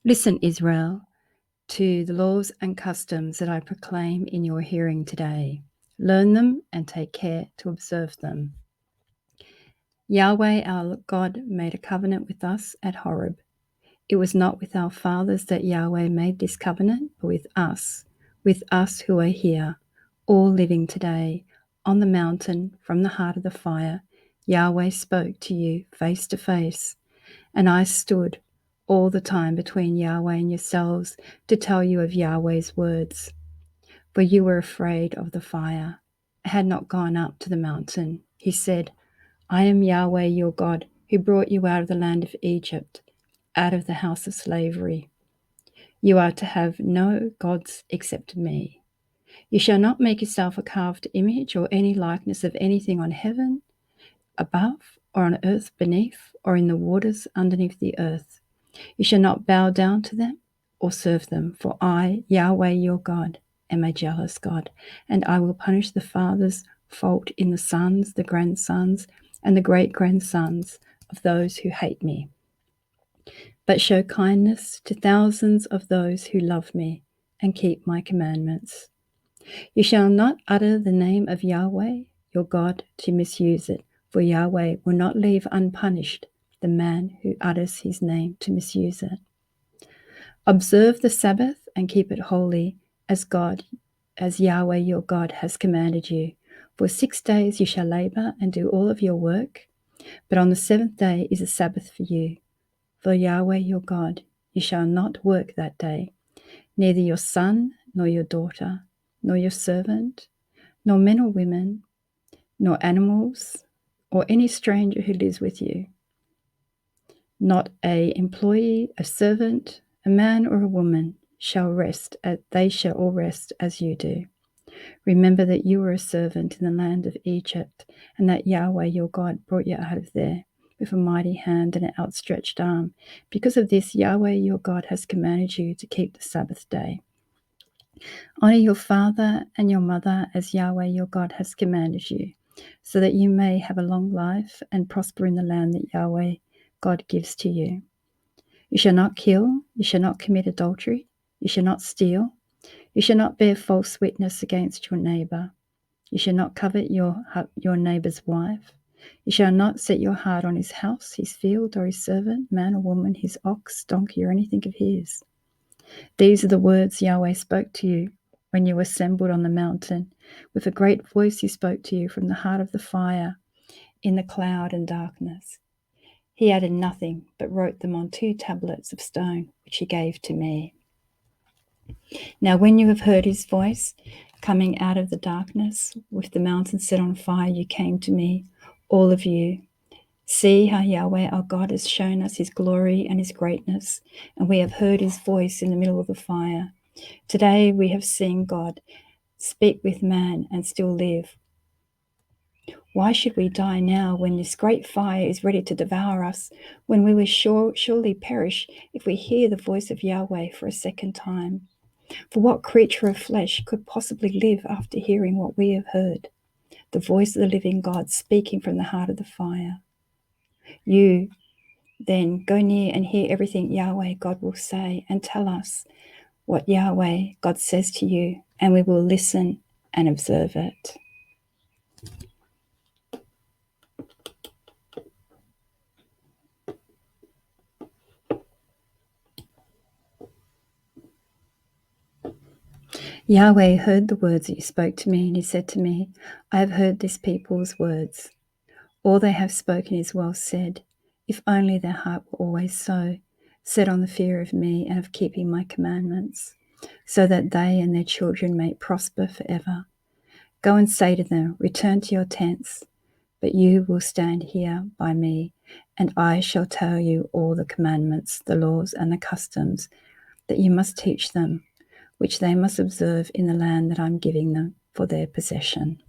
Listen, Israel, to the laws and customs that I proclaim in your hearing today. Learn them and take care to observe them. Yahweh our God made a covenant with us at Horeb. It was not with our fathers that Yahweh made this covenant, but with us who are here, all living today. On the mountain, from the heart of the fire, Yahweh spoke to you face to face, and I stood all the time between Yahweh and yourselves to tell you of Yahweh's words. For you were afraid of the fire. I had not gone up to the mountain. He said, I am Yahweh your God, who brought you out of the land of Egypt, out of the house of slavery. You are to have no gods except me. You shall not make yourself a carved image or any likeness of anything on heaven above, or on earth beneath, or in the waters underneath the earth. You shall not bow down to them or serve them, for I, Yahweh your God, am a jealous God, and I will punish the father's fault in the sons, the grandsons, and the great-grandsons of those who hate me, but show kindness to thousands of those who love me and keep my commandments. You shall not utter the name of Yahweh your God to misuse it, for Yahweh will not leave unpunished the man who utters his name to misuse it. Observe the Sabbath and keep it holy, as Yahweh your God has commanded you. For 6 days you shall labor and do all of your work, but on the 7th day is a Sabbath for you. For Yahweh your God, you shall not work that day, neither your son, nor your daughter, nor your servant, nor men or women, nor animals, or any stranger who lives with you. Not an employee, a servant, a man or a woman they shall all rest as you do. Remember that you were a servant in the land of Egypt, and that Yahweh your God brought you out of there with a mighty hand and an outstretched arm. Because of this, Yahweh your God has commanded you to keep the Sabbath day. Honor your father and your mother as Yahweh your God has commanded you, so that you may have a long life and prosper in the land that Yahweh God gives to you. You shall not kill, you shall not commit adultery, you shall not steal, you shall not bear false witness against your neighbor. You shall not covet your neighbor's wife. You shall not set your heart on his house, his field, or his servant, man or woman, his ox, donkey, or anything of his. These are the words Yahweh spoke to you when you assembled on the mountain. With a great voice he spoke to you from the heart of the fire, in the cloud and darkness. He added nothing, but wrote them on 2 tablets of stone, which he gave to me. Now when you have heard his voice, coming out of the darkness, with the mountain set on fire, you came to me, all of you. See how Yahweh our God has shown us his glory and his greatness, and we have heard his voice in the middle of the fire. Today we have seen God speak with man and still live. Why should we die now when this great fire is ready to devour us, when we will surely perish if we hear the voice of Yahweh for a second time? For what creature of flesh could possibly live after hearing what we have heard? The voice of the living God speaking from the heart of the fire. You, then, go near and hear everything Yahweh God will say, and tell us what Yahweh God says to you, and we will listen and observe it. Yahweh heard the words that you spoke to me, and he said to me, I have heard this people's words. All they have spoken is well said. If only their heart were always so, set on the fear of me and of keeping my commandments, so that they and their children may prosper forever. Go and say to them, return to your tents, but you will stand here by me, and I shall tell you all the commandments, the laws, and the customs that you must teach them, which they must observe in the land that I'm giving them for their possession.